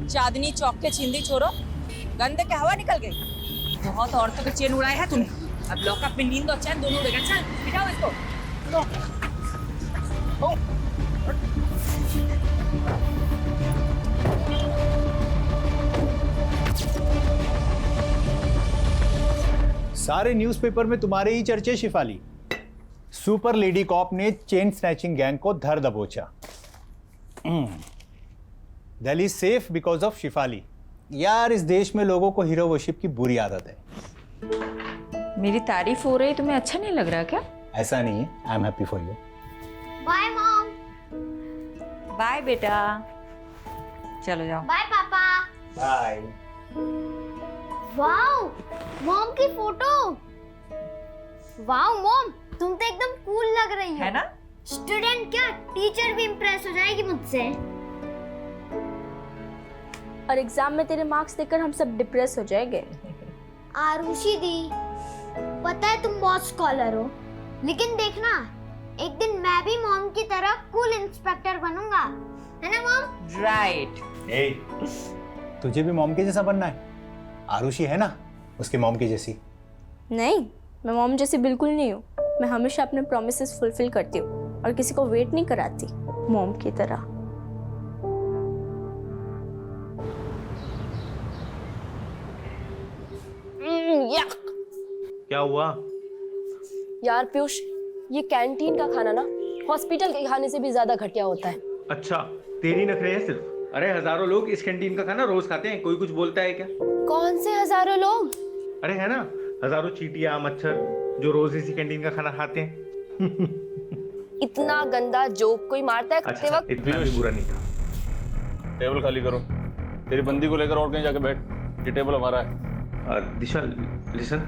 चांदनी चौक के छिंदी छोरो, गंदे के हवा निकल गई। बहुत औरतों के चैन उड़ाए है तूने। अब लॉकअप में नींद और चैन दोनों उड़ेगा। चल बिठाओ इसको। लो। ओ। सारे न्यूज़पेपर में तुम्हारे ही चर्चे शिफाली। सुपर लेडी कॉप ने चेन स्नैचिंग गैंग को धर दबोचा। Delhi safe because of Shifali. यार इस देश में लोगों को हीरो वर्शिप की बुरी आदत है। मेरी तारीफ हो रही, तुम्हें अच्छा नहीं लग रहा क्या? ऐसा नहीं है, I am happy for you. Bye mom. Bye बेटा, चलो जाओ। Bye papa. Bye. Wow, mom की फोटो। वाओ मॉम, तुम तो एकदम कूल लग रही हो। है ना? स्टूडेंट क्या, टीचर भी इम्प्रेस हो जाएगी मुझसे। और एग्जाम में तेरे मार्क्स देखकर हम सब डिप्रेस हो जाएंगे। आरुषि दी, पता है तुम बहुत स्कॉलर हो, लेकिन देखना एक दिन मैं भी मॉम की तरह कूल इंस्पेक्टर बनूंगा, है ना मॉम? राइट। ए, तुझे भी मॉम के जैसा बनना है? आरुषि है ना उसके मॉम की जैसी। नहीं, मैं मॉम जैसी बिल्कुल नहीं हूँ। मैं हमेशा अपने प्रॉमिसेस फुलफिल करती हूँ और किसी को वेट नहीं कराती, मॉम की तरह। क्या हुआ? यार पीयूष, ये कैंटीन का खाना ना हॉस्पिटल के खाने से भी ज्यादा घटिया होता है। अच्छा, तेरी नखरे हैं सिर्फ। अरे हजारों लोग इस कैंटीन का खाना रोज खाते हैं, कोई कुछ बोलता है क्या? कौन से हजारों लोग? अरे है ना, हजारों चींटियां मच्छर जो रोज इसी कैंटीन का खाना खाते हैं। इतना गंदा जोक कोई मारता है खाते अच्छा, वक्त? इतना भी बुरा नहीं था। टेबल खाली करो। तेरी बंदी को लेकर और कहीं जाके बैठ, ये टेबल हमारा है। दिशा लिसन,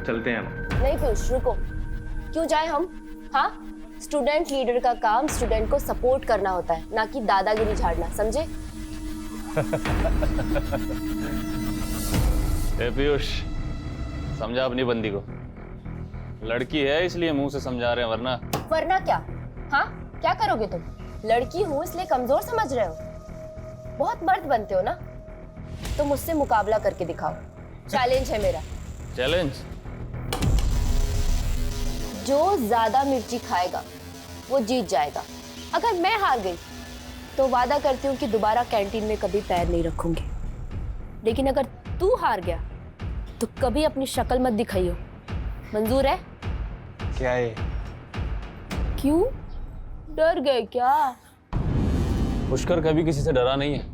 चलते हैं हम। नहीं पीयूष, रुको। क्यों जाए हम? हाँ, स्टूडेंट लीडर का काम स्टूडेंट को सपोर्ट करना होता है, ना कि दादागिरी झाड़ना, समझे? ए पीयूष, समझा अपनी बंदी को। लड़की है इसलिए मुंह से समझा रहे हैं, वरना क्या? हाँ, क्या करोगे तुम? लड़की हूँ इसलिए कमजोर समझ रहे हो? बहुत मर्द बनते हो ना, तो मुझसे मुकाबला करके दिखाओ। चैलेंज है मेरा। चैलेंज? जो ज्यादा मिर्ची खाएगा वो जीत जाएगा। अगर मैं हार गई तो वादा करती हूँ कि दोबारा कैंटीन में कभी पैर नहीं रखूंगी, लेकिन अगर तू हार गया तो कभी अपनी शक्ल मत दिखाइयो। मंजूर है? क्या है? क्यों डर गए क्या? पुष्कर कभी किसी से डरा नहीं है।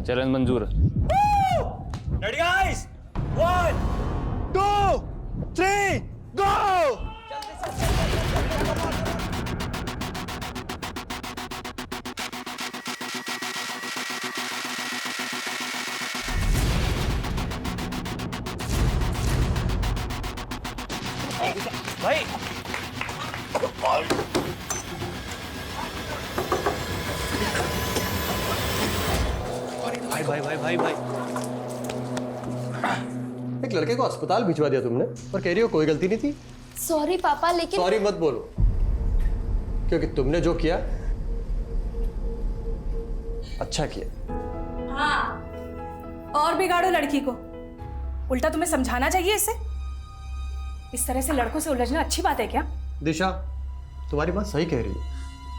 चैलेंज मंजूर है। रेडी गाइस, 1 2 3 गो। भाई भाई भाई भाई भाई एक लड़के को अस्पताल भिजवा दिया तुमने और कह रही हो कोई गलती नहीं थी। सॉरी पापा, लेकिन सॉरी मत बोलो, क्योंकि तुमने जो किया अच्छा किया। हाँ, और बिगाड़ो लड़की को। उल्टा तुम्हें समझाना चाहिए इसे। इस तरह से लड़कों से उलझना अच्छी बात है क्या? दिशा, तुम्हारी बात सही कह रही है।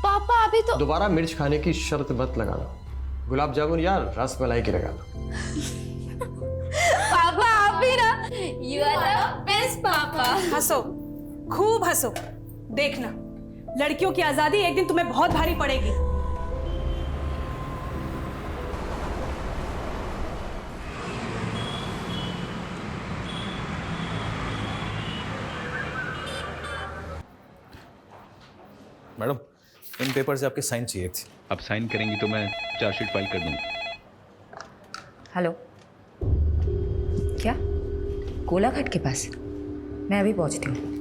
पापा अभी तो दोबारा मिर्च खाने की शर्त मत लगाना। गुलाब जामुन या रस मलाई की लगा लो। पापा आप भी ना, यू आर द बेस्ट पापा। हंसो, खूब हंसो। देखना, लड़कियों की आजादी एक दिन तुम्हें बहुत भारी पड़ेगी। मैडम, इन पेपर से आपके साइन चाहिए थे। आप साइन करेंगी तो मैं चार्जशीट फाइल कर दूंगा। हेलो, क्या कोलाघाट के पास? मैं अभी पहुंचती हूँ।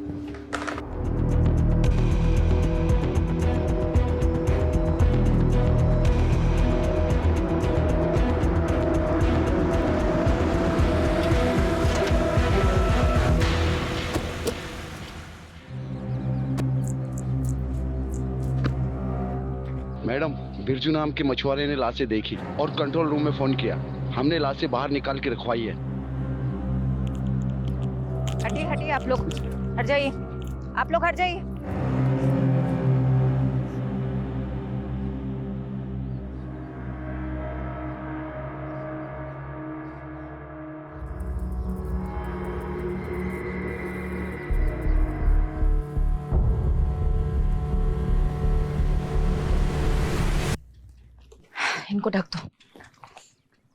मैडम, बिरजू नाम के मछुआरे ने लाशें देखी और कंट्रोल रूम में फोन किया। हमने लाशें बाहर निकाल के रखवाई है। हटिए हटिए, आप लोग हट जाइए, आप लोग हट जाइए। इनको ढक दो।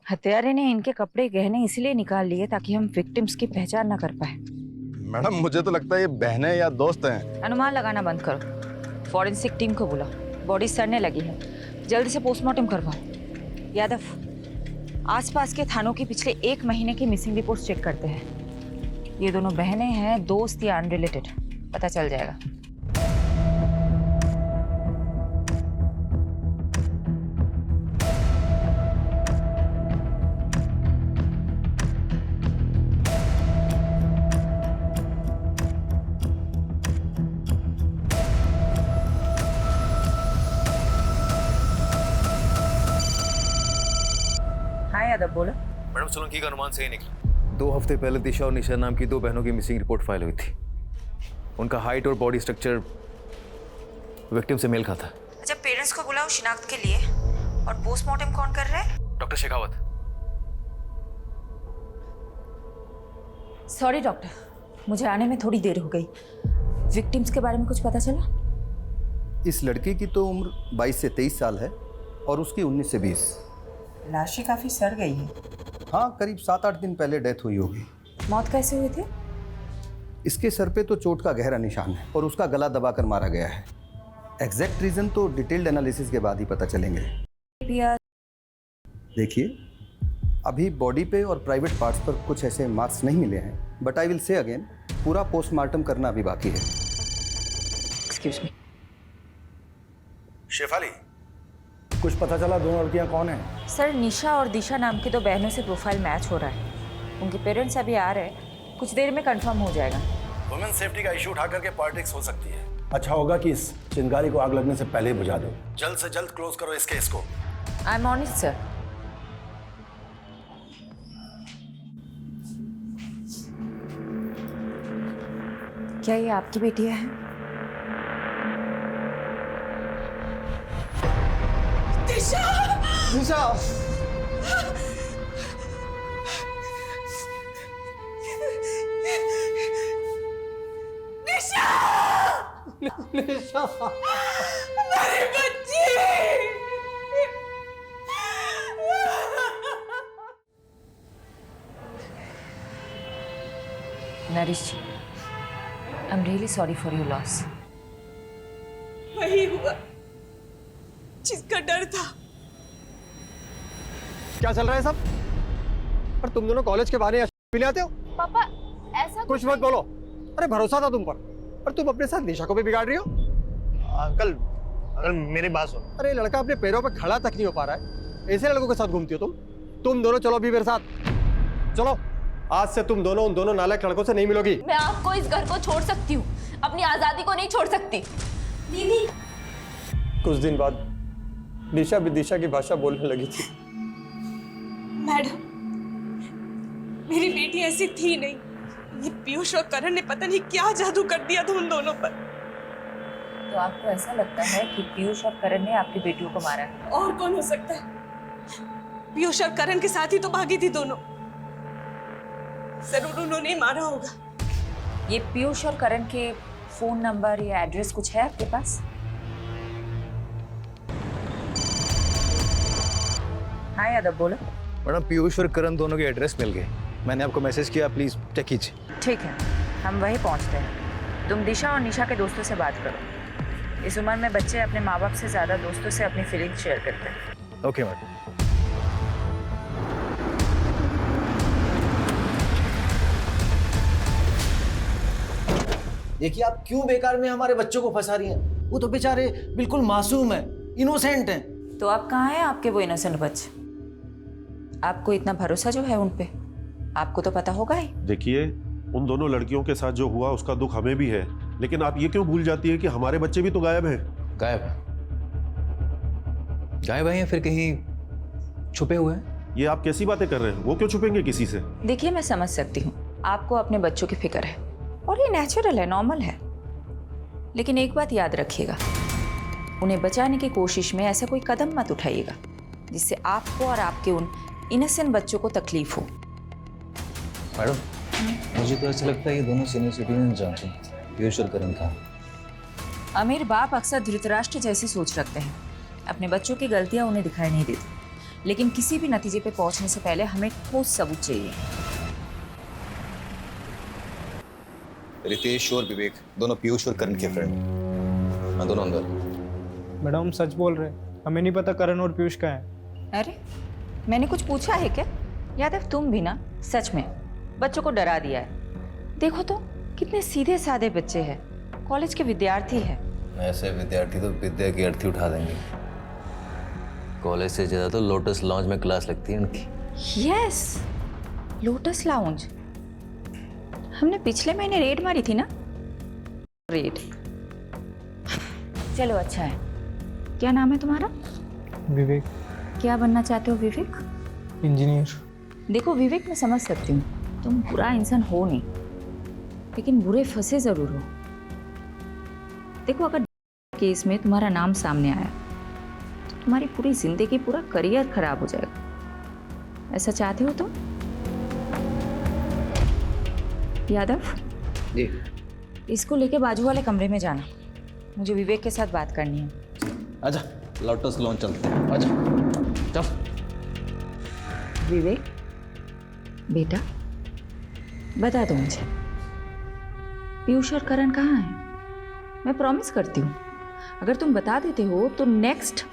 हत्यारे ने इनके कपड़े गहने इसलिए निकाल लिए ताकि हम विक्टिम्स की पहचान ना कर पाए। मैडम मुझे तो लगता है ये बहनें या दोस्त हैं। अनुमान लगाना बंद करो, फॉरेंसिक टीम को बुलाओ, बॉडी सड़ने लगी है, जल्दी से पोस्टमार्टम करवाओ। यादव, आसपास के थानों की पिछले 1 महीने की मिसिंग रिपोर्ट चेक करते हैं। ये दोनों बहनें हैं, दोस्त या अनरिलेटेड, पता चल जाएगा। यादव बोलो। मैडम सोलंकी का अनुमान सही निकला। 2 हफ्ते पहले दिशा और निशा नाम की 2 बहनों की मिसिंग रिपोर्ट फाइल हुई थी। उनका हाइट और बॉडी स्ट्रक्चर विक्टिम से मेल खाता है। अच्छा, पेरेंट्स को बुलाओ शिनाख्त के लिए। और पोस्टमार्टम कौन कर रहा है? डॉक्टर शेखावत। सॉरी डॉक्टर, मुझे आने में थोड़ी देर हो गई। विक्टिम्स के बारे में कुछ पता चला? इस लड़की की तो उम्र 22 से 23 साल है और उसकी 19 से 20। लाशें काफी सड़ गई है। हाँ, करीब 7-8 दिन पहले डेथ हुई होगी। मौत कैसे हुई थी? इसके सर पे तो चोट का गहरा निशान है और उसका गला दबाकर मारा गया है। एग्जैक्ट रीजन तो डिटेल्ड एनालिसिस के बाद ही पता चलेंगे। देखिए, अभी बॉडी पे और प्राइवेट पार्ट्स पर कुछ ऐसे मार्क्स नहीं मिले हैं, but I will say again, पूरा पोस्टमार्टम करना अभी बाकी है। Excuse me. शेफाली, कुछ पता चला दोनों लड़कियां कौन हैं? सर, निशा और दिशा नाम की 2 बहनों से प्रोफाइल मैच हो रहा है। उनके पेरेंट्स अभी आ रहे हैं, कुछ देर में कंफर्म हो जाएगा। वुमेन सेफ्टी का इशू उठा करके पॉलिटिक्स हो सकती है। अच्छा होगा कि इस चिंगारी को आग लगने से पहले ही बुझा दो। जल्द से जल्द क्लोज करो इस केस को। I am on it sir. क्या ये आपकी बेटियां हैं? दिशा! दिशा! निशा! निशा! मेरी बच्ची! Narish ji, I am really sorry for your loss. वही हुआ जिसका डर था। क्या चल रहा है सब? पर तुम दोनों कॉलेज के बारे में पीने आते हो? पापा ऐसा कुछ मत बोलो। अरे भरोसा था तुम पर तुम अपने साथ निशा को भी बिगाड़ रही हो। अंकल, अंकल मेरी बात सुनो। अरे लड़का अपने पैरों पे खड़ा तक नहीं हो पा रहा है, ऐसे लड़कों के साथ घूमती हो तुम दोनों चलो अभी मेरे साथ। चलो, आज से तुम दोनों उन दोनों नालायक लड़कों से नहीं मिलोगी। मैं आपको इस घर को छोड़ सकती हूँ, अपनी आजादी को नहीं छोड़ सकती। दीदी, कुछ दिन बाद निशा भी दिशा की भाषा बोलने लगी थी। मैडम, मेरी बेटी ऐसी थी नहीं। ये पीयूष और करण ने पता नहीं क्या जादू कर दिया था उन दोनों पर। तो आपको ऐसा लगता है कि पीयूष और करण ने आपकी बेटियों को मारा है? और कौन हो सकता है? पीयूष और करण के साथ ही तो भागी थी दोनों। जरूर उन्होंने ही मारा होगा। ये पीयूष और करण के फोन नंबर या एड्रेस कुछ है आपके पास? हाँ यादव, बोलो। मैडम, पीयूष और करण दोनों के एड्रेस मिल गए। मैंने आपको मैसेज किया, प्लीज चेक कीजिए। ठीक है, हम वहीं पहुंचते हैं। तुम दिशा और निशा के दोस्तों से बात करो। इस उम्र में बच्चे अपने माँ बाप से ज्यादा दोस्तों से अपनी फीलिंग्स शेयर करते हैं। Okay madam. देखिए, आप क्यों बेकार में हमारे बच्चों को फंसा रही हैं? वो तो बेचारे बिल्कुल मासूम हैं, इनोसेंट हैं। तो आप कहाँ हैं आपके वो इनोसेंट बच्चे? आपको इतना भरोसा जो है उन पे, आपको तो पता होगा ही। देखिए, उन दोनों लड़कियों के साथ जो हुआ उसका दुख हमें भी है, लेकिन आप ये क्यों भूल जाती है कि हमारे बच्चे भी तो गायब हैं। गायब? गायब हैं या फिर कहीं छुपे हुए हैं? ये आप कैसी बातें कर रहे हैं? वो क्यों छुपेंगे किसी से? देखिए, मैं समझ सकती हूँ आपको अपने बच्चों की फिक्र है और ये नेचुरल है, नॉर्मल है, लेकिन एक बात याद रखिएगा, उन्हें बचाने की कोशिश में ऐसा कोई कदम मत उठाइएगा जिससे आपको और आपके उन इनोसेंट बच्चों को तकलीफ हो। मैडम, मुझे तो ऐसा लगता है ये दोनों सीनियर सिटीजन जानते हैं पीयूष और करण का। अमीर बाप अक्सर धृतराष्ट्र जैसी सोच रखते हैं, अपने बच्चों की गलतियां उन्हें दिखाई नहीं देती, लेकिन किसी भी नतीजे पे पहुंचने से पहले हमें ठोस सबूत चाहिए। रितेश और विवेक दोनों पीयूष और करण के फ्रेंड, हाँ दोनों अंदर। मैडम हम सच बोल रहे हैं, हमें नहीं पता करण और पीयूष का है। अरे मैंने कुछ पूछा है क्या? यादव, तुम भी ना सच में बच्चों को डरा दिया है। देखो तो कितने सीधे साधे बच्चे हैं, कॉलेज के विद्यार्थी हैं। ऐसे विद्यार्थी तो विद्या की अर्थी उठा देंगे। कॉलेज से ज्यादा तो लोटस लॉन्च में क्लास लगती है उनकी। Yes, lotus lounge. हमने पिछले महीने रेड मारी थी ना? रेड। चलो अच्छा है। क्या नाम है तुम्हारा? विवेक। क्या बनना चाहते हो विवेक? इंजीनियर। देखो विवेक, मैं समझ सकती हूँ तुम बुरा इंसान हो नहीं, लेकिन बुरे फंसे जरूर हो। देखो, अगर केस में तुम्हारा नाम सामने आया तो तुम्हारी पूरी जिंदगी, पूरा करियर खराब हो जाएगा। ऐसा चाहते हो तुम? यादव जी, इसको लेके बाजू वाले कमरे में जाना, मुझे विवेक के साथ बात करनी है। आजा लोटस लॉन्च चलते हैं, आजा चल। विवेक बेटा, बता दो मुझे पीयूष और करण कहाँ हैं? मैं प्रॉमिस करती हूँ अगर तुम बता देते हो तो नेक्स्ट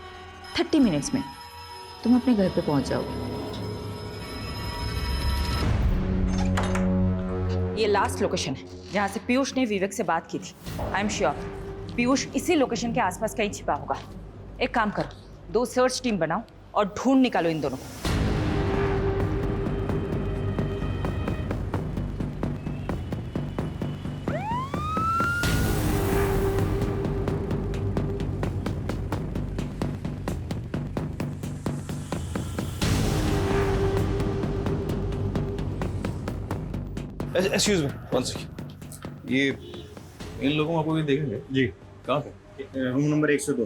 30 मिनट्स में तुम अपने घर पे पहुंच जाओगे। ये लास्ट लोकेशन है जहां से पीयूष ने विवेक से बात की थी। आई एम श्योर पीयूष इसी लोकेशन के आसपास कहीं छिपा होगा। एक काम करो, 2 सर्च टीम बनाओ और ढूंढ निकालो इन दोनों को। Excuse me, one second. ये इन लोगों को आपको भी देखेंगे? जी। कहाँ पे? Room number 102।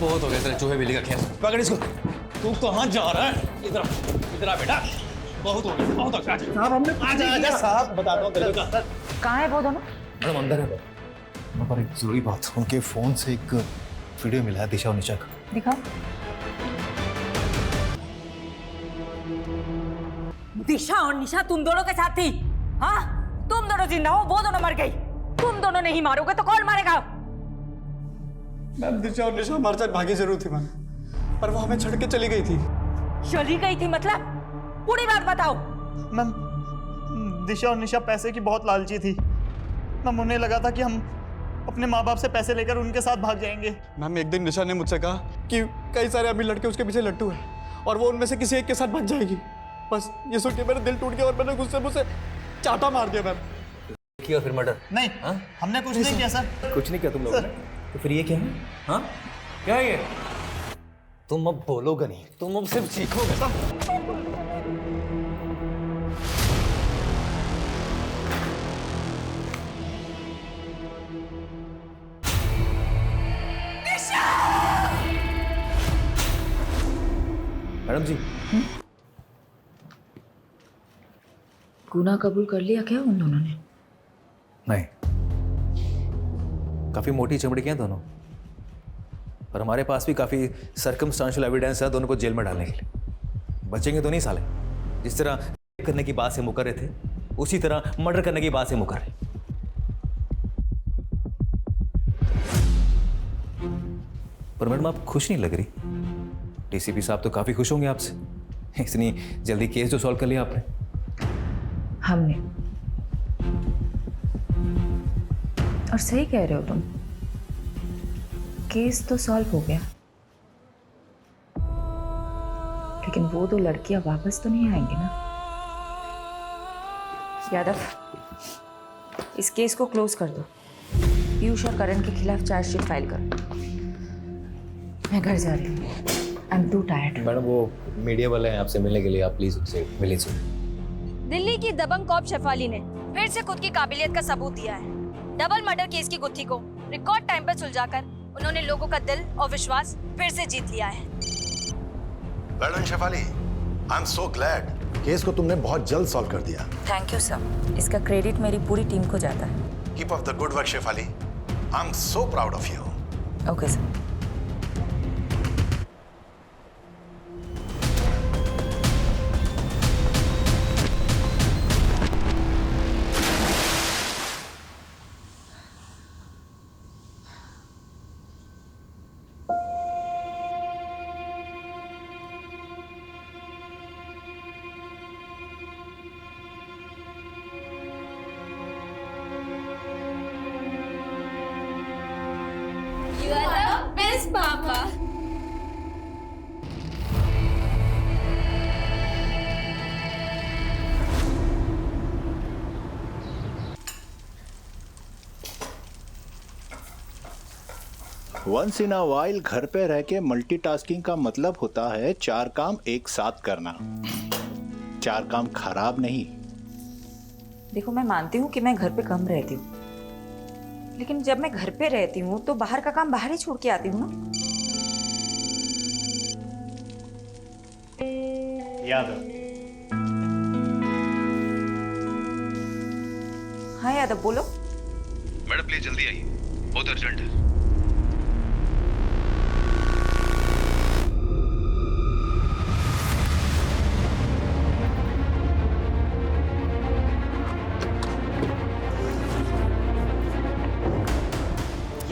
बहुत हो गया तेरा चूहे बिल्ली का खेल। पकड़ इसको। तू कहाँ जा रहा है? इधर आ बेटा। बहुत हो गया, बहुत हो गया। साहब हमने आजा साहब, बताता हूँ तेरे को। कहाँ है वो दोनों? मैडम अंदर है। वहाँ पर एक जरूरी बात, उनके फोन से एक वीडियो मिला है दिशा और निशा का। दिखाओ। दिशा और निशा तुम दोनों के साथ थी? हाँ, तुम दोनों जिंदा हो, वो दोनों मर गई। तुम दोनों नहीं मारोगे तो कौन मारेगा? मैम दिशा और निशा हमारे साथ भागी जरूर थी मैम, पर वो हमें छोड़ के चली गई थी। चली गई थी मतलब? पूरी बात बताओ। मैम दिशा और निशा पैसे की बहुत लालची थी मैम, उन्हें लगा था कि हम अपने माँ बाप से पैसे लेकर उनके साथ भाग जाएंगे। मैम एक दिन निशा ने मुझसे कहा कि कई सारे अमीर लड़के उसके पीछे लट्टू हैं और वो उनमें से किसी एक के साथ भाग जाएगी। बस ये सुन के मेरा दिल टूट गया और मैंने गुस्से मुझसे चाटा मार दिया मैम। किया फिर मर्डर? नहीं, हमने कुछ नहीं किया सर। कुछ नहीं किया तुम लोगों ने? तो फिर ये क्या है? हाँ क्या है ये? तुम अब बोलोगे नहीं, तुम अब सिर्फ सीखोगे। मैडम जी, गुनाह कबूल कर लिया क्या उन दोनों ने? नहीं, काफी मोटी चमड़ी के हैं दोनों, और हमारे पास भी काफी सर्कमस्टांशियल एविडेंस है दोनों को जेल में डालने के लिए। बचेंगे तो नहीं साले। जिस तरह रेप करने की बात से मुकर रहे थे, उसी तरह मर्डर करने की बात से मुकर रहे। पर मैडम आप खुश नहीं लग रही। डीसीपी साहब तो काफी खुश होंगे आपसे, इतनी जल्दी केस जो सॉल्व कर लिया आपने। हमने? और सही कह रहे हो तुम, केस तो सॉल्व हो गया, लेकिन वो 2 लड़कियां वापस तो नहीं आएंगी ना? यादव, इस केस को क्लोज कर दो। पीयूष और करण के खिलाफ चार्जशीट फाइल करो। मैं घर जा रही हूँ। I am to tired. Madam, वो मीडिया वाले हैं आपसे मिलने के लिए, आप प्लीज उनसे मिल लीजिए। दिल्ली की दबंग कॉप शेफाली ने फिर से खुद की काबिलियत का सबूत दिया है। डबल मर्डर केस की गुत्थी को रिकॉर्ड टाइम पर सुलझाकर उन्होंने लोगों का दिल और विश्वास फिर से जीत लिया है। Well done Shefali, I am so glad. Case को तुमने बहुत जल्द सॉल्व कर दिया। Thank you sir. इसका क्रेडिट मेरी पूरी टीम को जाता है। Keep up the good work Shefali. I am so proud of you. Okay sir. You are the best, Papa. Once in a while घर पे रह के मल्टीटास्किंग का मतलब होता है 4 काम एक साथ करना। 4 काम खराब नहीं। देखो, मैं मानती हूँ कि मैं घर पे कम रहती हूँ, लेकिन जब मैं घर पे रहती हूँ तो बाहर का काम बाहर ही छोड़ के आती हूँ ना। यादव। हाँ यादव, बोलो। मैडम प्लीज जल्दी आइए, बहुत अर्जेंट है।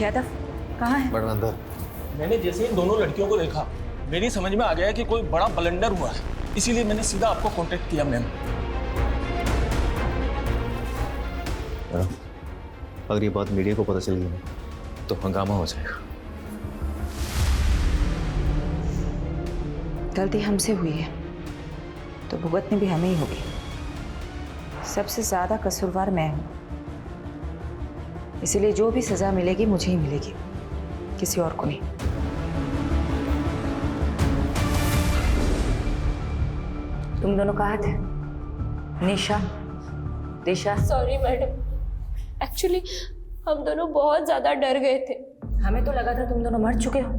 यादव कहाँ है? मैडम अंदर। मैंने जैसे इन दोनों लड़कियों को देखा, मेरी समझ में आ गया कि कोई बड़ा ब्लंडर हुआ है, इसीलिए मैंने सीधा आपको कांटेक्ट किया। मैम, अगर ये बात मीडिया को पता चल गई तो हंगामा हो जाएगा। गलती हमसे हुई है तो भुगतनी भी हमें ही होगी। सबसे ज्यादा कसूरवार मैं हूं, इसलिए जो भी सजा मिलेगी मुझे ही मिलेगी, किसी और को नहीं। तुम दोनों कहाँ थे? निशा, दिशा? सॉरी मैडम, एक्चुअली हम दोनों बहुत ज्यादा डर गए थे। हमें तो लगा था तुम दोनों मर चुके हो।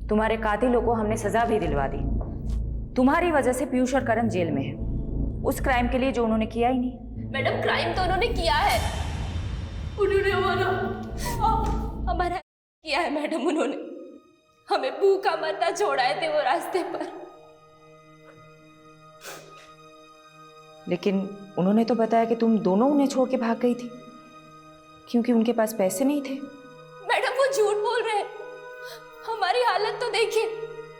तुम्हारे कातिलों को हमने सजा भी दिलवा दी। तुम्हारी वजह से पीयूष और करण जेल में है, उस क्राइम के लिए जो उन्होंने किया ही नहीं। मैडम, क्राइम तो उन्होंने किया है। उन्होंने हमारा किया है मैडम। उन्होंने हमें भूखा मरना छोड़ाए थे वो रास्ते पर। लेकिन उन्होंने तो बताया कि तुम दोनों उन्हें छोड़ के भाग गई थी क्योंकि उनके पास पैसे नहीं थे। मैडम, वो झूठ बोल रहे हैं। हमारी हालत तो देखिए,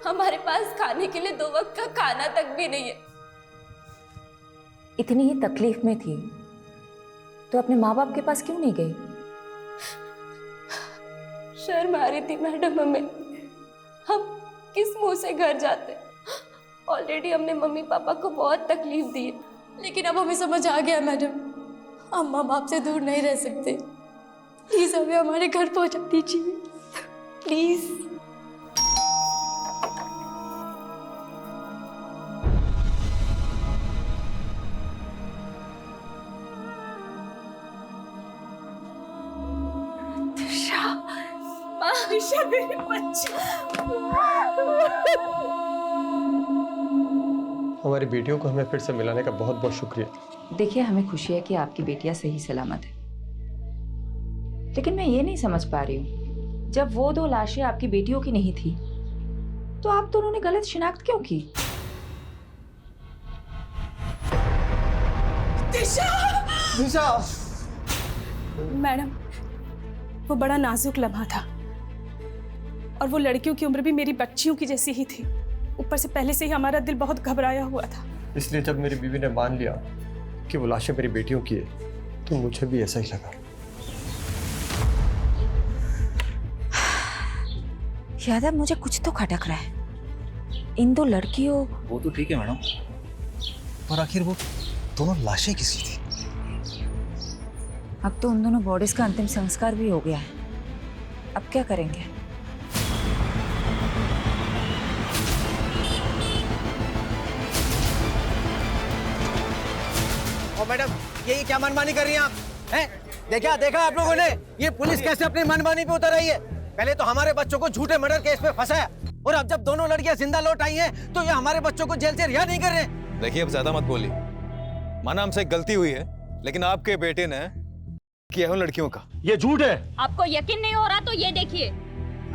हमारे पास खाने के लिए 2 वक्त का खाना तक भी नहीं है। इतनी ही तकलीफ में थी तो अपने माँ बाप के पास क्यों नहीं गई? शर्म आ रही थी मैडम हमें। हम किस मुंह से घर जाते? ऑलरेडी हमने मम्मी पापा को बहुत तकलीफ दी है, लेकिन अब हमें समझ आ गया मैडम, हम माँ बाप से दूर नहीं रह सकते। प्लीज हमें हमारे घर पहुंचा दीजिए, प्लीज। दिशा, मेरे बच्चे। हमारी बेटियों को हमें फिर से मिलाने का बहुत बहुत शुक्रिया। देखिए, हमें खुशी है कि आपकी बेटियां सही सलामत है, लेकिन मैं ये नहीं समझ पा रही हूँ, जब वो 2 लाशें आपकी बेटियों की नहीं थी तो आप दोनों ने गलत शिनाख्त क्यों की? दिशा! दिशा! मैडम, वो बड़ा नाजुक लम्हा था और वो लड़कियों की उम्र भी मेरी बच्चियों की जैसी ही थी। ऊपर से पहले से ही हमारा दिल बहुत घबराया हुआ था। इसलिए जब मेरी बीवी ने मान लिया कि वो लाशें मेरी बेटियों की है तो मुझे भी ऐसा ही लगा। यादव, मुझे कुछ तो खटक रहा है। इन 2 लड़कियों। वो तो ठीक है मैडम, पर आखिर वो दोनों लाशें किसकी थी? अब तो उन दोनों बॉडीज का अंतिम संस्कार भी हो गया है। अब क्या करेंगे? और मैडम ये क्या मनमानी कर रही हैं आप? हैं? देखा आप लोगों ने ये पुलिस कैसे अपनी मनमानी पे उतर आई है? पहले तो हमारे बच्चों को झूठे मर्डर केस में फंसाया और अब जब दोनों लड़कियां जिंदा लौट आई हैं तो ये हमारे बच्चों को जेल से रिहा नहीं कर रहे। देखिए अब ज्यादा मत बोलिए। माना हमसे गलती हुई है, लेकिन आपके बेटे ने किया उन लड़कियों का। ये झूठ है। आपको यकीन नहीं हो रहा तो ये देखिए।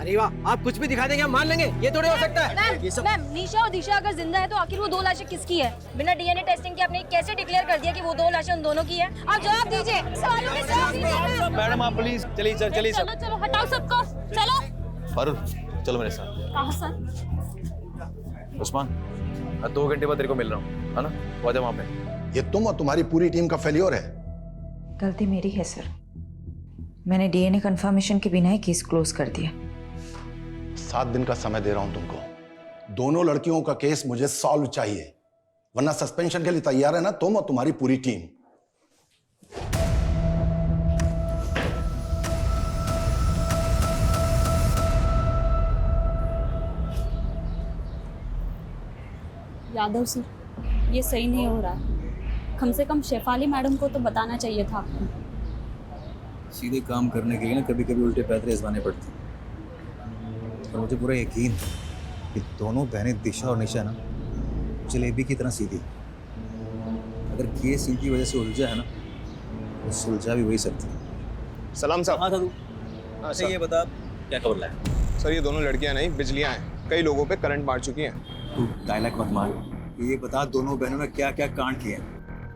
अरे वाह, आप कुछ भी दिखा देंगे हम मान लेंगे। ये थोड़ी हो सकता है। मैम, निशा और दिशा अगर जिंदा है तो आखिर वो 2 लाशें किसकी है? बिना डीएनए टेस्टिंग के आपने कैसे डिक्लेयर कर दिया कि वो 2 लाशें उन दोनों की है? आप जवाब दीजिए, सवालों के जवाब दीजिए। मैडम आप प्लीज चलिए सर, चलिए चलो चलो हटाओ सबको, चलो। फारूक चलो मेरे साथ। कहाँ सर? उस्मान मैं 2 घंटे बाद तेरे को मिल रहा हूँ, है ना? वो आजा वहाँ पे। ये तुम और तुम्हारी पूरी टीम का फेलियर है। गलती मेरी है सर, मैंने डीएनए कंफर्मेशन के बिना ही केस क्लोज कर दिया। 7 दिन का समय दे रहा हूं तुमको। दोनों लड़कियों का केस मुझे सॉल्व चाहिए, वरना सस्पेंशन के लिए तैयार है ना तुम और तुम्हारी पूरी टीम। यादव सर, ये सही नहीं हो रहा है। कम से कम शेफाली मैडम को तो बताना चाहिए था आपको। सीधे काम करने के लिए ना कभी कभी उल्टे पैतरे आजमाने पड़ते हैं। और मुझे पूरा यकीन है कि दोनों बहनें दिशा और निशा ना जलेबी की तरह सीधी। अगर केस इनकी वजह से उलझा है ना तो सुलझा भी वही सकती है। सलाम साहब। हाँ था तू। अच्छा ये बता क्या खबर लाया? सर ये दोनों लड़कियां नहीं बिजलियां हैं, कई लोगों पे करंट मार चुकी हैं। तू डायलॉग मत मार, ये बता दोनों बहनों ने क्या क्या कांड किए हैं?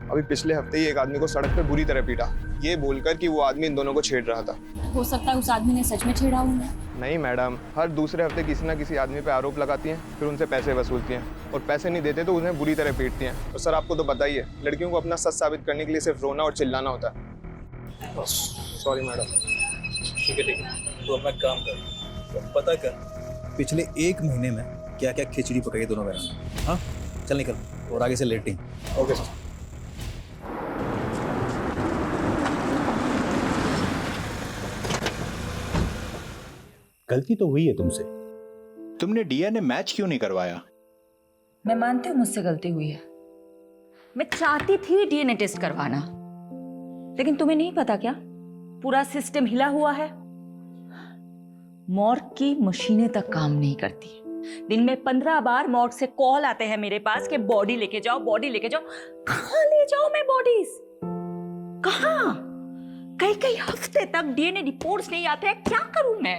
अभी पिछले हफ्ते ही एक आदमी को सड़क पे बुरी तरह पीटा, ये बोलकर कि वो आदमी इन दोनों को छेड़ रहा था। हो सकता है उस आदमी ने सच में छेड़ा उन्हें। नहीं मैडम, हर दूसरे हफ्ते किसी ना किसी आदमी पे आरोप लगाती हैं, फिर उनसे पैसे वसूलती हैं और पैसे नहीं देते तो उन्हें बुरी तरह पीटती हैं। और सर आपको तो पता ही है, लड़कियों को अपना सच साबित करने के लिए सिर्फ रोना और चिल्लाना होता है। Sorry madam. ठीक है तू अपना काम कर, पता कर पिछले 1 महीने में क्या क्या खिचड़ी पकाई दोनों बहनों ने। हाँ चल निकल और आगे से लेटिंग। Okay sir. गलती तो हुई है तुमसे, तुमने डीएनए मैच क्यों नहीं करवाया? मैं मानती हूँ मुझसे गलती हुई है, मैं चाहती थी डीएनए टेस्ट करवाना, लेकिन तुम्हें नहीं पता क्या पूरा सिस्टम हिला हुआ है। मॉर्ग की मशीनें तक काम नहीं करती। दिन में 15 बार मॉर्ग से कॉल आते हैं मेरे पास कि बॉडी लेके जाओ, बॉडी लेके जाओ। कहाँ ले जाओ मैं बॉडीज? कहाँ? कई हफ्ते तक डीएनए रिपोर्ट्स नहीं आते हैं, क्या करूं मैं?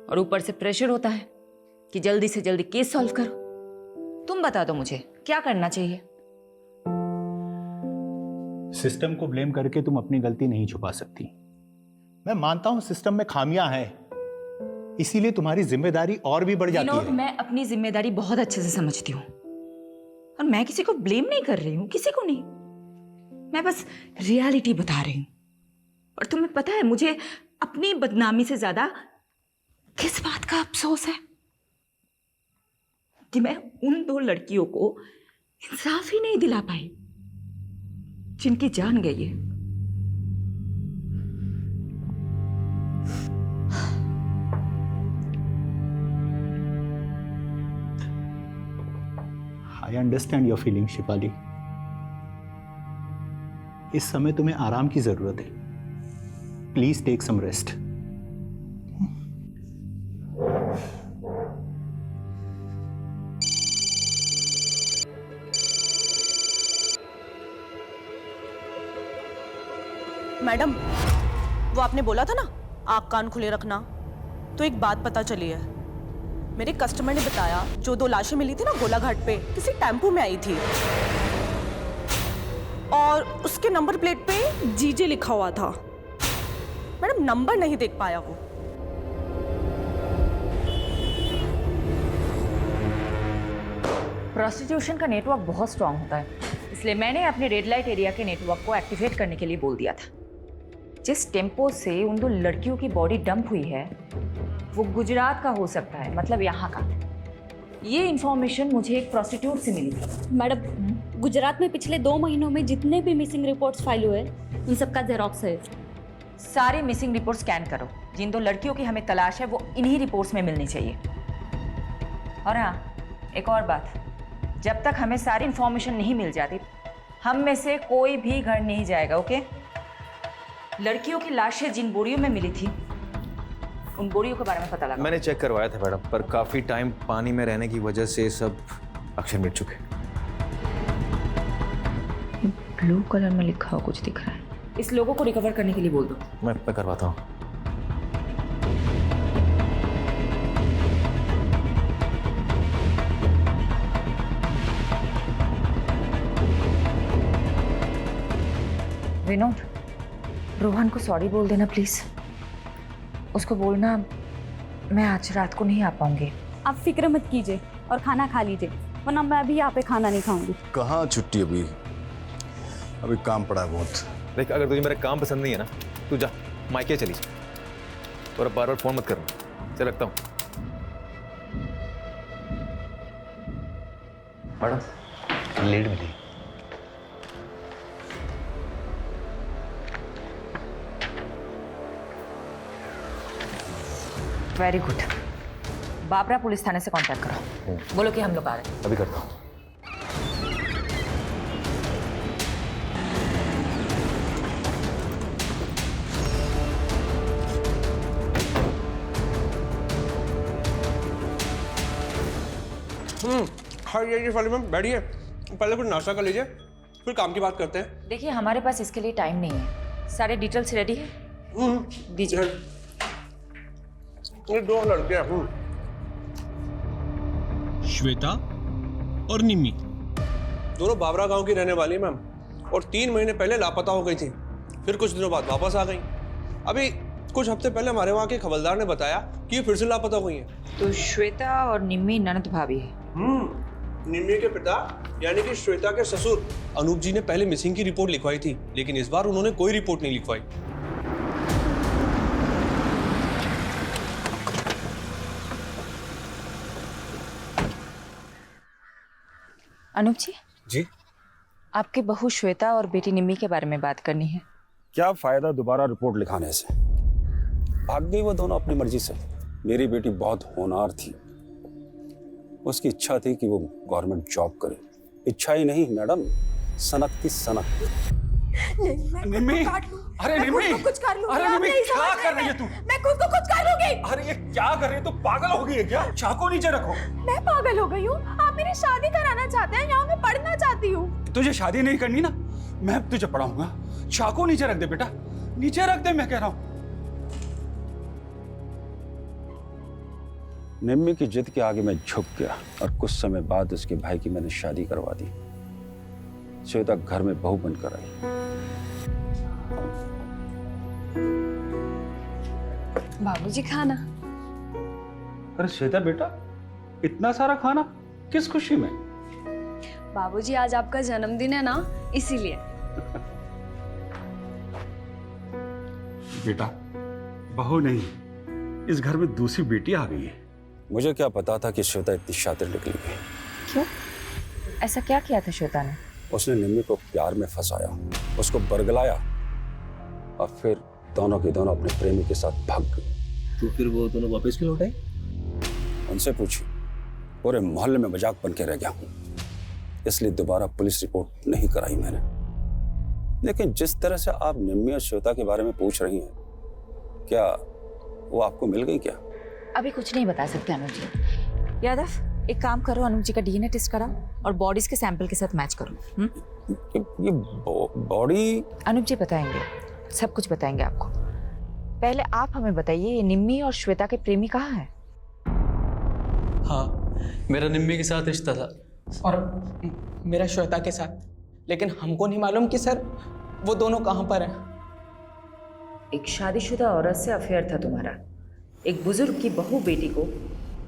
और ऊपर से प्रेशर होता है कि जल्दी से जल्दी केस सॉल्व करो। तुम बता दो मुझे क्या करना चाहिए? सिस्टम को ब्लेम करके तुम अपनी गलती नहीं छुपा सकती। मैं मानता हूं सिस्टम में खामियां हैं, इसीलिए तुम्हारी जिम्मेदारी और भी बढ़ जाती है। मैं अपनी जिम्मेदारी बहुत अच्छे से समझती हूँ और मैं किसी को ब्लेम नहीं कर रही हूँ, किसी को नहीं। मैं बस रियलिटी बता रही हूँ। और तुम्हें पता है मुझे अपनी बदनामी से ज्यादा किस बात का अफसोस है कि मैं उन 2 लड़कियों को इंसाफ ही नहीं दिला पाई जिनकी जान गई है। I understand your feeling Shifali. इस समय तुम्हें आराम की जरूरत है। Please take some rest. Madam, वो आपने बोला था ना आँख कान खुले रखना, तो एक बात पता चली है। मेरे कस्टमर ने बताया जो 2 लाशें मिली थी ना गोलाघाट पे, किसी टेम्पो में आई थी और उसके नंबर प्लेट पे जीजे लिखा हुआ था। मैडम नंबर नहीं देख पाया वो। प्रोस्टिट्यूशन का नेटवर्क बहुत स्ट्रांग होता है, इसलिए मैंने अपने रेड लाइट एरिया के नेटवर्क को एक्टिवेट करने के लिए बोल दिया था। जिस टेम्पो से उन 2 लड़कियों की बॉडी डंप हुई है वो गुजरात का हो सकता है, मतलब यहाँ का। ये इंफॉर्मेशन मुझे एक प्रोस्टिट्यूट से मिली थी। मैडम गुजरात में पिछले 2 महीनों में जितने भी मिसिंग रिपोर्ट्स फाइल हुए उन सबका जेरोक्स है। सारे मिसिंग रिपोर्ट स्कैन करो। जिन 2 लड़कियों की हमें तलाश है वो इन्हीं रिपोर्ट्स में मिलनी चाहिए। और हाँ, एक और बात, जब तक हमें सारी इंफॉर्मेशन नहीं मिल जाती हम में से कोई भी घर नहीं जाएगा, ओके? लड़कियों की लाशें जिन बोरियों में मिली थी उन बोरियों के बारे में पता लगा। मैंने चेक करवाया था मैडम, पर काफ़ी टाइम पानी में रहने की वजह से सब अक्षर मिट चुके। ब्लू कलर में लिखा हुआ कुछ दिख रहा है। इस लोगों को रिकवर करने के लिए बोल दो। मैं करवाता हूँ। विनोद, रोहन को सॉरी बोल देना प्लीज। उसको बोलना मैं आज रात को नहीं आ पाऊंगी। आप फिक्र मत कीजिए और खाना खा लीजिए, वरना मैं भी यहाँ पे खाना नहीं खाऊंगी। कहाँ छुट्टी? अभी काम पड़ा है बहुत। देख, अगर तुझे मेरा काम पसंद नहीं है ना, तू जा मायके चली जा और अब बार-बार फोन मत करना। चल रखता हूँ। मैडम लीड मिली। Very good. बाबरा पुलिस थाने से कांटेक्ट करो, बोलो कि हम लोग आ रहे हैं। अभी करता हूँ। हाँ ये वाले मैम बैठिए, पहले कुछ नाश्ता कर लीजिए फिर काम की बात करते हैं। देखिए, हमारे पास इसके लिए टाइम नहीं है। सारे डिटेल्स रेडी है, दीजिए। ये 2 लड़के हैं, श्वेता और निम्मी, दोनों बाबरा गांव की रहने वाली है मैम, और 3 महीने पहले लापता हो गई थी, फिर कुछ दिनों बाद वापस आ गई। अभी कुछ हफ्ते पहले हमारे वहाँ के खबरदार ने बताया कि ये फिर से लापता हो गई हैं। तो श्वेता और निम्मी ननद भाभी है। निम्मी के पिता यानी कि श्वेता के ससुर अनूप जी ने पहले मिसिंग की रिपोर्ट लिखवाई थी, लेकिन इस बार उन्होंने कोई रिपोर्ट नहीं लिखवाई। अनूप जी, जी आपकी बहू श्वेता और बेटी निम्मी के बारे में बात करनी है। क्या फायदा दोबारा रिपोर्ट लिखाने से? भाग गई वो दोनों अपनी मर्जी से। मेरी बेटी बहुत होनहार थी, उसकी इच्छा थी कि वो गवर्नमेंट जॉब करे। इच्छा ही नहीं मैडम, सनक थी सनक। निम्मी, अरे निम्मी, कुछ कर लूंगी। अरे निम्मी, क्या कर रही है तू? मैं खुद को कुछ कर लूंगी। अरे ये क्या कर रही है? तू पागल हो गई है क्या? चाकू नीचे रखो। मैं पागल हो गई हूँ? आप मेरी शादी कराना चाहते हैं? यहाँ मैं पढ़ना चाहती हूँ। तुझे शादी नहीं करनी ना, मैं तुझे पढ़ाऊंगा। चाकू नीचे रख दे बेटा, नीचे रख दे, मैं कह रहा हूँ। निम्मी की जिद के आगे मैं झुक गया और कुछ समय बाद उसके भाई की मैंने शादी करवा दी। श्वेता घर में बहू बनकर आई। बाबूजी खाना। अरे श्वेता बेटा, इतना सारा खाना किस खुशी में? बाबूजी आज आपका जन्मदिन है ना, इसीलिए। बेटा, बहू नहीं, इस घर में दूसरी बेटी आ गई है। मुझे क्या पता था कि श्वेता इतनी शातिर निकलेगी। क्यों? ऐसा क्या किया था श्वेता ने? उसने निम्मी को प्यार में फंसाया, उसको बरगलाया और फिर दोनों के दोनों अपने प्रेमी के साथ भाग गई। तो फिर वो दोनों वापस क्यों लौट आई? उनसे पूछी। पूरे मोहल्ले में मजाक बन के रह गया हूँ, इसलिए दोबारा पुलिस रिपोर्ट नहीं कराई मैंने। लेकिन जिस तरह से आप निम्मी और श्वेता के बारे में पूछ रही हैं, क्या वो आपको मिल गई क्या? अभी कुछ नहीं बता सकते अनुज जी। यादव, एक काम करो, अनुज जी का डीएनए टेस्ट कराओ और बॉडीज के सैंपल के साथ मैच करो। ये बॉडी? अनुज जी बताएंगे, सब कुछ बताएंगे आपको। पहले आप हमें बताइए, ये निम्मी और श्वेता के प्रेमी कहाँ हैं? हाँ, मेरा निम्मी के साथ रिश्ता था और मेरा श्वेता के साथ, लेकिन हमको नहीं मालूम कि सर वो दोनों कहाँ पर हैं। एक शादीशुदा औरत से अफेयर था तुम्हारा, एक बुजुर्ग की बहू बेटी को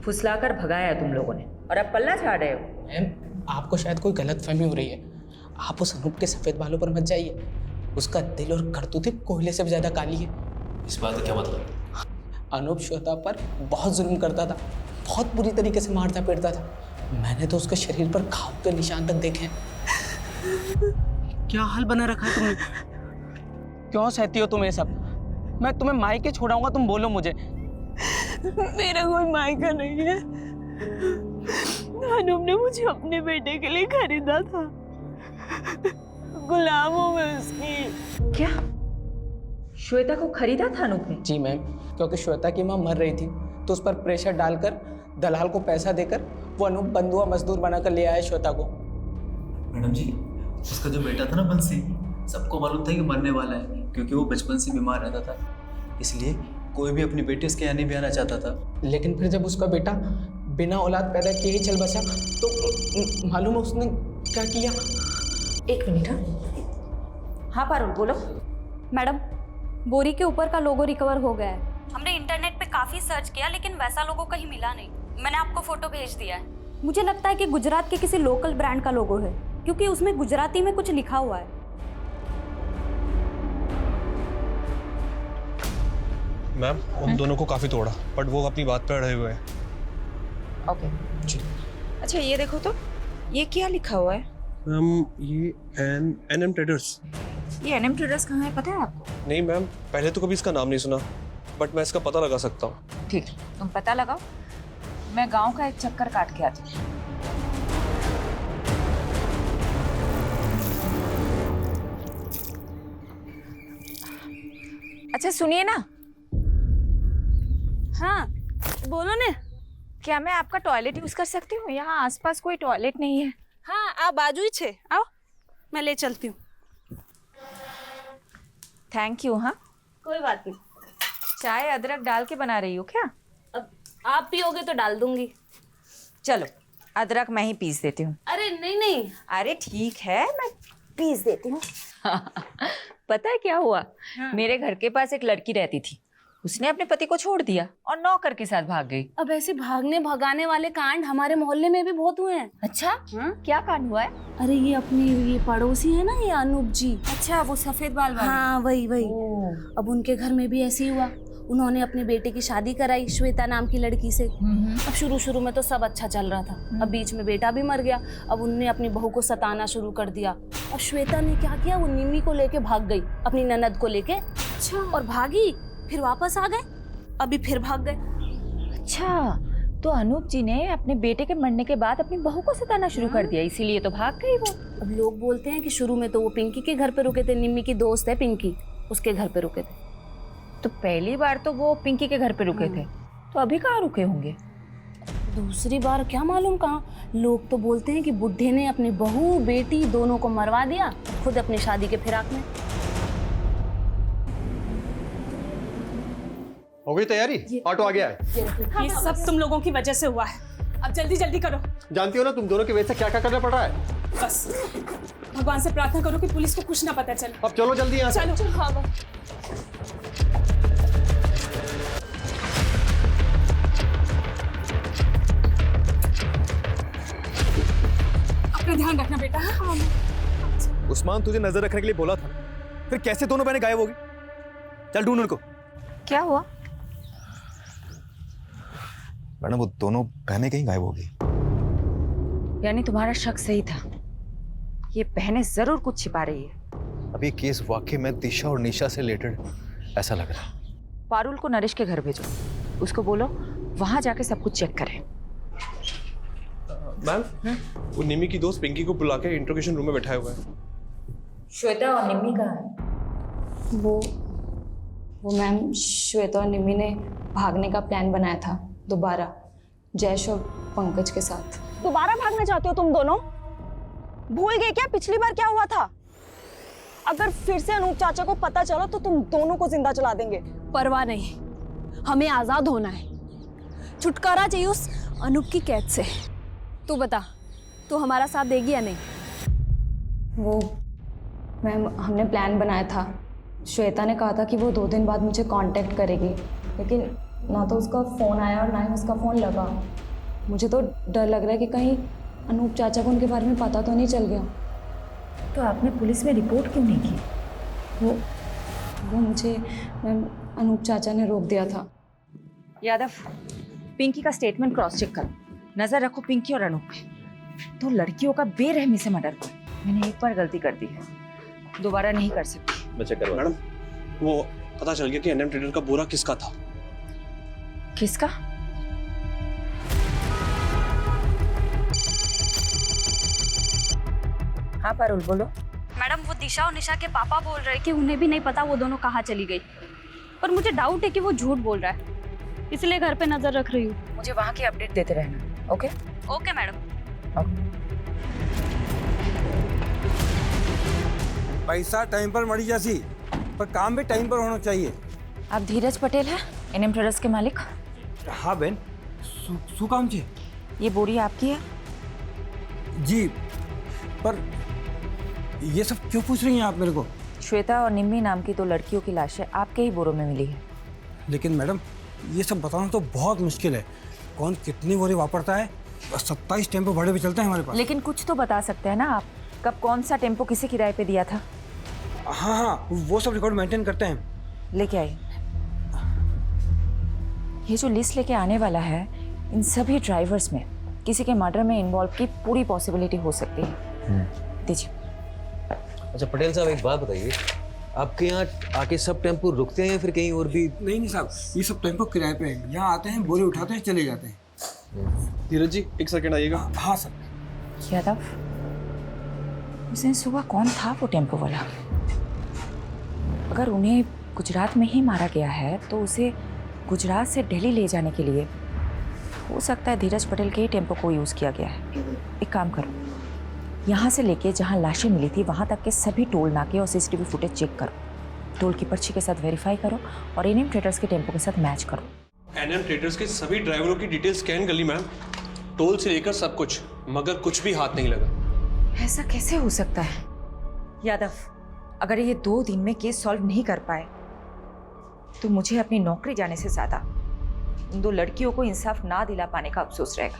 फुसलाकर भगाया तुम लोगों ने, और अब पल्ला झाड़ रहे हो। मैम, आपको शायद कोई गलतफहमी हो रही है। आप उस अनूप के सफेद बालों पर मत जाइए, उसका दिल और करतूतें कोयले से भी ज्यादा काली है। इस बात का क्या मतलब? अनूप श्वेता पर बहुत जुल्म करता था, बहुत बुरी तरीके से मारता पीटता था। मैंने तो उसके शरीर पर घाव के निशान तक देखे हैं। क्या हाल बना रखा है तुमने? क्यों सहती हो तुम ये सब? मैं तुम्हें मायके छोड़ाऊंगा, तुम बोलो मुझे। मेरा कोई मायका नहीं है। अनूप ने मुझे अपने बेटे के लिए खरीदा था। गुलाम हूँ मैं उसकी। क्या श्वेता को खरीदा था अनूप ने? जी मैम, क्योंकि श्वेता की माँ मर रही थी तो उस पर प्रेशर डालकर दलाल को पैसा देकर वो अनूप बंधुआ मजदूर बनाकर ले आया श्वेता को। मैडम जी, उसका जो बेटा था ना बंसी, सबको मालूम था कि मरने वाला है, क्योंकि वो बचपन से बीमार रहता था। इसलिए कोई भी अपनी बेटी उसके यहाँ नहीं भी आना चाहता था। लेकिन फिर जब उसका बेटा बिना औलाद पैदा किए ही चल बसा तो मालूम है उसने क्या किया? एक मिनट। हाँ पारुल बोलो। मैडम, बोरी के ऊपर का लोगो रिकवर हो गया है। हमने इंटरनेट पे काफी सर्च किया लेकिन वैसा लोगो कहीं मिला नहीं। मैंने आपको फोटो भेज दिया है। मुझे लगता है कि गुजरात के किसी लोकल ब्रांड का लोगो है, क्योंकि उसमें गुजराती में कुछ लिखा हुआ है। मैम उन दोनों को काफी तोड़ा, बट वो अपनी बात पर अड़े हुए हैं। ओके जी। अच्छा ये देखो तो, ये क्या लिखा हुआ है? मैम ये एनएम ट्रेडर्स। ये एनएम ट्रेडर्स कहाँ है, पता है आपको? नहीं मैम, पहले तो कभी इसका नाम नहीं सुना, बट मैं इसका पता लगा सकता हूँ। ठीक, तुम पता लगाओ, मैं गांव का एक चक्कर काट के आती हूँ। अच्छा सुनिए ना। हाँ बोलो ने। क्या मैं आपका टॉयलेट यूज कर सकती हूँ? यहाँ आसपास कोई टॉयलेट नहीं है। हाँ आ बाजू ही छे, आओ मैं ले चलती हूँ। Thank you. हाँ कोई बात नहीं। चाय अदरक डाल के बना रही हो क्या? अब आप पियोगे तो डाल दूंगी। चलो अदरक मैं ही पीस देती हूँ। अरे नहीं नहीं। अरे ठीक है, मैं पीस देती हूँ। पता है क्या हुआ? मेरे घर के पास एक लड़की रहती थी, उसने अपने पति को छोड़ दिया और नौकर के साथ भाग गई। अब ऐसे भागने भगाने वाले कांड हमारे मोहल्ले में भी बहुत हुए हैं। अच्छा क्या कांड हुआ है? अरे ये अपनी ये पड़ोसी है ना, ये अनूप जी। अच्छा वो सफेद बाल वाले? हाँ वही वही। अब उनके घर में भी ऐसे ही हुआ। उन्होंने अपने बेटे की शादी कराई श्वेता नाम की लड़की से। अब शुरू में तो सब अच्छा चल रहा था, अब बीच में बेटा भी मर गया। अब उनने अपनी बहू को सताना शुरू कर दिया। अब श्वेता ने क्या किया, वो निम्मी को लेके भाग गई, अपनी ननद को लेके। अच्छा। और भागी, फिर वापस आ गए, अभी फिर भाग गए। अच्छा, तो अनूप जी ने अपने बेटे के मरने के बाद अपनी बहू को सताना शुरू कर दिया, इसीलिए तो भाग गई वो। अब लोग बोलते हैं कि शुरू में तो वो पिंकी के घर पे रुके थे, निम्मी की दोस्त है पिंकी, उसके घर पे रुके थे। तो पहली बार तो वो पिंकी के घर पे रुके थे, तो अभी कहाँ रुके होंगे? दूसरी बार क्या मालूम कहाँ। लोग तो बोलते हैं कि बुढ़े ने अपनी बहू बेटी दोनों को मरवा दिया, खुद अपनी शादी के फिराक में। हो गई तैयारी? ऑटो आ गया है। ये सब तुम लोगों की वजह से हुआ है, अब जल्दी जल्दी करो। जानती हो ना तुम दोनों की वजह से क्या क्या करना पड़ रहा है। बस भगवान से प्रार्थना करो कि पुलिस को कुछ ना पता चले। अब चलो जल्दी यहाँ से। चलो। हाँ अपना ध्यान रखना बेटा। हाँ उस्मान तुझे नजर रखने के लिए बोला था, फिर कैसे दोनों बहनें गायब हो गई? चल ढूंढ उनको। क्या हुआ? मैडम वो दोनों बहनें कहीं गायब हो गई। यानी तुम्हारा शक सही था, ये बहनें जरूर कुछ छिपा रही है। अभी केस वाकई में दिशा और निशा से रिलेटेड ऐसा लग रहा है। पारुल को नरेश के घर भेजो, उसको बोलो वहां जाके सब कुछ चेक करें। मैम वो निमी की दोस्त पिंकी को बुला के इंट्रोगेशन रूम में बैठाया हुआ है। श्वेता और निम्मी कहाँ है? वो मैम श्वेता और निमी ने भागने का प्लान बनाया था दोबारा, जयेश और पंकज के साथ। दोबारा भागना चाहते हो तुम दोनों? भूल गए क्या पिछली बार क्या हुआ था? अगर फिर से अनूप चाचा को पता चला तो तुम दोनों को जिंदा जला देंगे। परवाह नहीं, हमें आजाद होना है, छुटकारा चाहिए उस अनूप की कैद से। तू बता, तू हमारा साथ देगी या नहीं? वो मैम हमने प्लान बनाया था, श्वेता ने कहा था कि वो 2 दिन बाद मुझे कांटेक्ट करेगी, लेकिन ना तो उसका फ़ोन आया और ना ही उसका फ़ोन लगा। मुझे तो डर लग रहा है कि कहीं अनूप चाचा को उनके बारे में पता तो नहीं चल गया। तो आपने पुलिस में रिपोर्ट क्यों नहीं की? वो मुझे मैम अनूप चाचा ने रोक दिया था। यादव, पिंकी का स्टेटमेंट क्रॉस चेक करो, नजर रखो पिंकी और अनूप पे। तो लड़कियों का बेरहमी से मर्डर हुआ। मैंने एक बार गलती कर दी है, दोबारा नहीं कर सकती। मैं चेक करवा। मैडम वो पता चल गया कि एनएम ट्रेडर का बोरा किसका था। किसका? हाँ पारुल बोलो। मैडम वो दिशा और निशा के पापा बोल रहे कि उन्हें भी नहीं पता वो दोनों कहाँ चली गई, पर मुझे डाउट है कि वो झूठ बोल रहा है, इसलिए घर पे नजर रख रही हूँ। मुझे वहाँ की अपडेट देते रहना। Okay okay madam. पैसा टाइम पर मरी जासी, पर काम भी टाइम पर होना चाहिए। आप धीरज पटेल हैं, एनएम ट्रेडर्स के मालिक? हाँ बहन, શું કામ છે? ये बोरी आपकी है? जी, पर ये सब क्यों पूछ रही हैं आप मेरे को? श्वेता और निम्मी नाम की 2 लड़कियों की लाशें आपके ही बोरों में मिली है। लेकिन मैडम ये सब बताना तो बहुत मुश्किल है। कौन कितनी बोरी वापरता है? 27 टेम्पो भाड़े पे चलते हैं हमारे पास। लेकिन कुछ तो बता सकते हैं ना आप, कब कौन सा टेम्पो किसे किराए पे दिया था? हाँ हाँ, वो सब रिकॉर्ड मेंटेन करते हैं। लेके आइए। ये जो लिस्ट लेके आने वाला है, इन सभी ड्राइवर्स में किसी के मर्डर में इन्वॉल्व की पूरी पॉसिबिलिटी हो सकती है। दीजिए। अच्छा पटेल साहब एक बात बताइए, आपके यहाँ आके सब टेम्पो रुकते हैं या फिर कहीं और भी? नहीं साहब, ये सब टेम्पो किराए पे हैं। यहाँ आते हैं, बोरी उठाते हैं, चले जाते हैं। धीरज जी एक सेकंड आइएगा। हाँ सर। यादव, उस दिन सुबह कौन था वो टेम्पो वाला? अगर उन्हें गुजरात में ही मारा गया है तो उसे गुजरात से दिल्ली ले जाने के लिए हो सकता है धीरज पटेल के ही टेम्पो को यूज़ किया गया है। एक काम करो, यहाँ से लेके जहाँ लाशें मिली थी वहाँ तक के सभी टोल नाके और सीसीटीवी फुटेज चेक करो, टोल की पर्ची के साथ वेरीफाई करो और एनएम ट्रेडर्स के टेम्पो के साथ मैच करो। एनएम ट्रेडर्स के सभी ड्राइवरों की डिटेल स्कैन कर ली मैम, टोल से लेकर सब कुछ, मगर कुछ भी हाथ नहीं लगा। ऐसा कैसे हो सकता है यादव? अगर ये 2 दिन में केस सॉल्व नहीं कर पाए तो मुझे अपनी नौकरी जाने से ज्यादा उन 2 लड़कियों को इंसाफ ना दिला पाने का अफसोस रहेगा।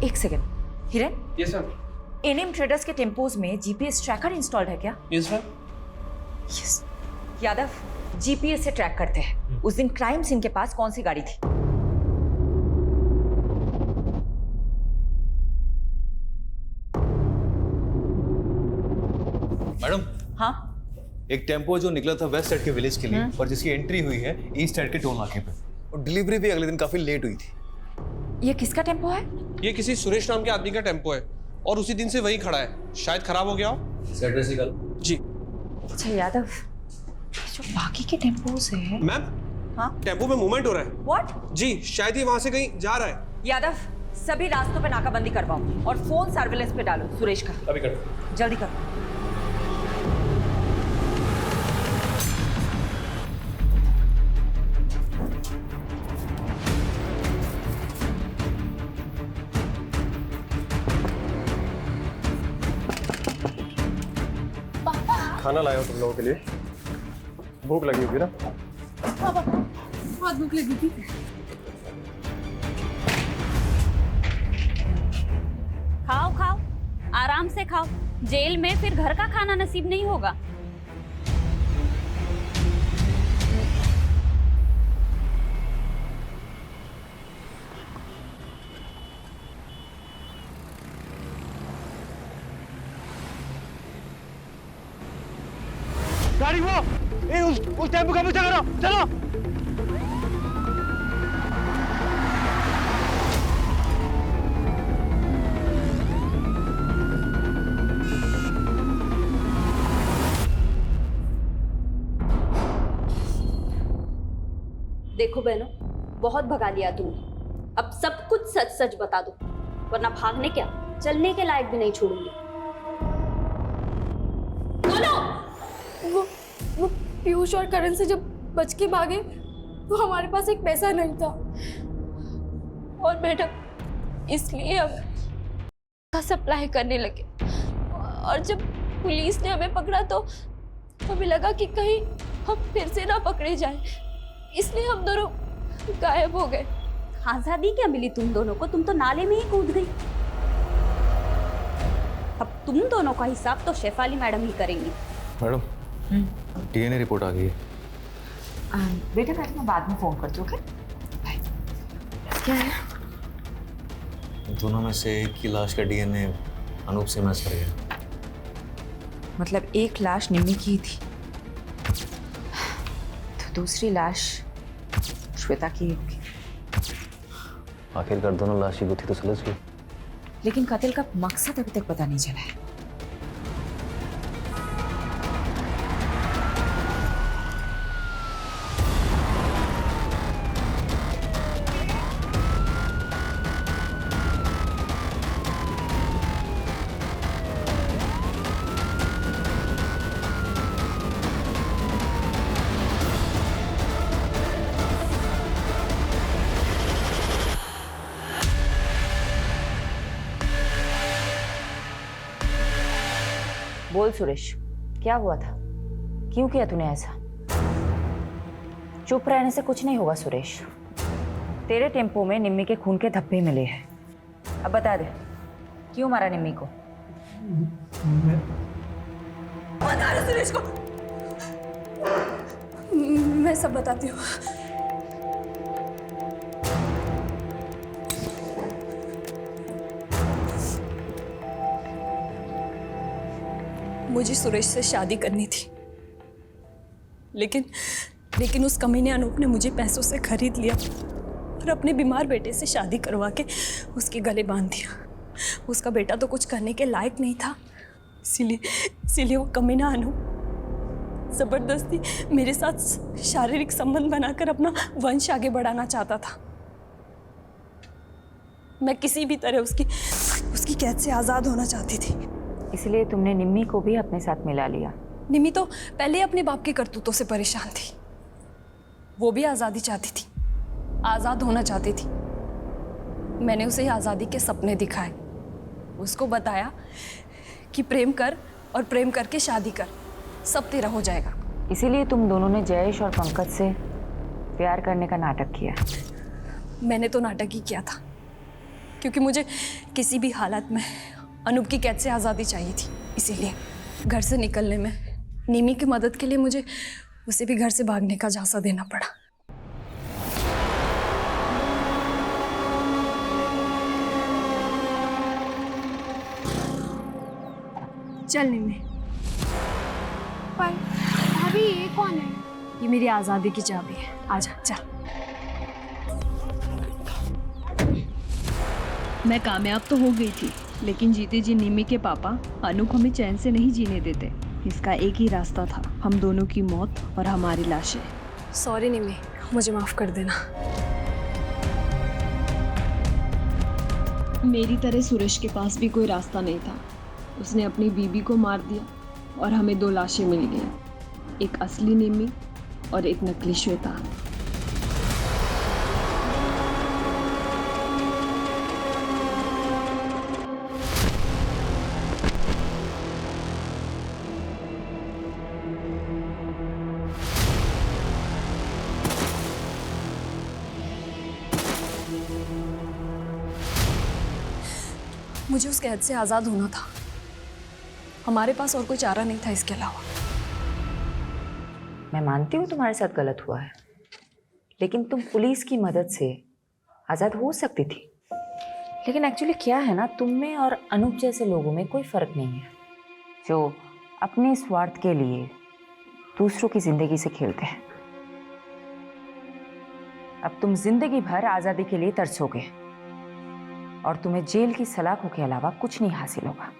एक सेकंड, हिरन। Yes sir. एनएम ट्रेडर्स के टेम्पोज में जीपीएस ट्रैकर इंस्टॉल्ड है क्या? Yes sir. Yes. Yadav, GPS से ट्रैक करते हैं उस दिन क्राइम सीन के पास कौन सी गाड़ी थी। मैडम। हाँ। एक टेम्पो जो निकला था वेस्ट साइड के विलेज के लिए और जिसकी एंट्री हुई है ईस्ट साइड के टोल नाके पे, और डिलीवरी भी अगले दिन काफी लेट हुई थी। ये किसका टेम्पो है? ये किसी सुरेश नाम के आदमी का टेम्पो है और उसी दिन से वही खड़ा है, शायद खराब हो गया हो। सैटरडे से कल। जी। अच्छा यादव, जो बाकी के टेम्पोज है। मैम। हाँ। टेम्पो में मूवमेंट हो रहा है। व्हाट? जी, शायद ये वहां से कहीं जा रहा है। यादव, सभी रास्तों पे नाकाबंदी करवाओ और फोन सर्विलेंस पे डालो सुरेश का। अभी करो। जल्दी करो। खाना लाया हूं तुम लोगों के लिए, भूख लगी होगी ना? पापा बहुत भूख लगी थी। खाओ खाओ, आराम से खाओ, जेल में फिर घर का खाना नसीब नहीं होगा। गाड़ी वो उस टेम्पो का पीछा करो, चलो। देखो बहनों, बहुत भगा लिया तुमने, अब सब कुछ सच सच बता दो, वरना भागने क्या चलने के लायक भी नहीं छोड़ूंगी। बोलो। वो पीयूष और करण से जब बच के भागे तो हमारे पास एक पैसा नहीं था, और मैडम इसलिए हम का सप्लाई करने लगे, और जब पुलिस ने हमें पकड़ा तो हमें लगा कि कहीं हम फिर से ना पकड़े जाएं, इसलिए हम दोनों गायब हो गए। आजादी क्या मिली तुम दोनों को? तुम तो नाले में ही कूद गई। अब तुम दोनों का हिसाब तो शेफाली मैडम ही करेंगी। मैडम, डीएनए रिपोर्ट आ गई है। बेटा मैं बाद में फोन करती हूँ। ओके? क्या है? दोनों में से एक की लाश का डीएनए अनूप से मैच कर गया। मतलब एक लाश निम्मी की ही थी तो दूसरी लाश श्वेता की होगी। आखिरकार दोनों लाश की गुत्थी तो सुलझ गई, लेकिन कत्ल का मकसद अभी तक पता नहीं चला है। बोल सुरेश, क्या हुआ था? क्यों किया तूने ऐसा? चुप रहने से कुछ नहीं होगा सुरेश। तेरे टेम्पो में निम्मी के खून के धब्बे मिले हैं। अब बता दे, क्यों मारा निम्मी को? बता रहे सुरेश को। मैं सब बताती हूँ। मुझे सुरेश से शादी करनी थी, लेकिन उस कमीने अनूप ने मुझे पैसों से खरीद लिया और अपने बीमार बेटे से शादी करवा के उसके गले बांध दिया। उसका बेटा तो कुछ करने के लायक नहीं था, इसीलिए वो कमीना अनूप जबरदस्ती मेरे साथ शारीरिक संबंध बनाकर अपना वंश आगे बढ़ाना चाहता था। मैं किसी भी तरह उसकी कैद से आज़ाद होना चाहती थी। इसलिए तुमने निम्मी को भी अपने साथ मिला लिया? निम्मी तो पहले अपने बाप की करतूतों से परेशान थी। वो भी आज़ादी चाहती थी, आज़ाद होना चाहती थी। मैंने उसे आज़ादी के सपने दिखाए, उसको बताया कि प्रेम कर और प्रेम करके शादी कर, सब तेरा हो जाएगा। इसीलिए तुम दोनों ने जयेश और पंकज से प्यार करने का नाटक किया? मैंने तो नाटक ही किया था, क्योंकि मुझे किसी भी हालत में अनूप की कैद से आज़ादी चाहिए थी। इसीलिए घर से निकलने में निमी की मदद के लिए मुझे उसे भी घर से भागने का झांसा देना पड़ा। चल निमी। पर भाभी ये कौन है? ये मेरी आज़ादी की चाबी है, आजा चल। मैं कामयाब तो हो गई थी, लेकिन जीते जी निमी के पापा अनूप हमें चैन से नहीं जीने देते। इसका एक ही रास्ता था, हम दोनों की मौत और हमारी लाशें। सॉरी निमी, मुझे माफ कर देना। मेरी तरह सुरेश के पास भी कोई रास्ता नहीं था। उसने अपनी बीबी को मार दिया और हमें 2 लाशें मिल गई, एक असली निमी और एक नकली श्वेता। मुझे उस कैद से आज़ाद होना था, हमारे पास और कोई चारा नहीं था इसके अलावा। मैं मानती हूँ तुम्हारे साथ गलत हुआ है, लेकिन तुम पुलिस की मदद से आज़ाद हो सकती थी। लेकिन एक्चुअली क्या है ना, तुम में और अनूप जैसे लोगों में कोई फ़र्क नहीं है, जो अपने स्वार्थ के लिए दूसरों की ज़िंदगी से खेलते हैं। अब तुम जिंदगी भर आज़ादी के लिए तरसोगे और तुम्हें जेल की सलाखों के अलावा कुछ नहीं हासिल होगा।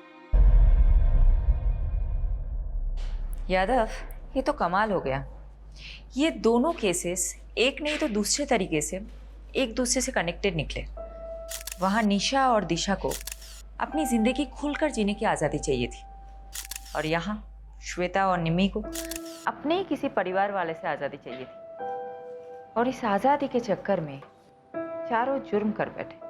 यादव, ये तो कमाल हो गया। ये दोनों केसेस एक नहीं तो दूसरे तरीके से एक दूसरे से कनेक्टेड निकले। वहाँ निशा और दिशा को अपनी ज़िंदगी खुलकर जीने की आज़ादी चाहिए थी, और यहाँ श्वेता और निमी को अपने ही किसी परिवार वाले से आज़ादी चाहिए थी। और इस आज़ादी के चक्कर में चारों जुर्म कर बैठे।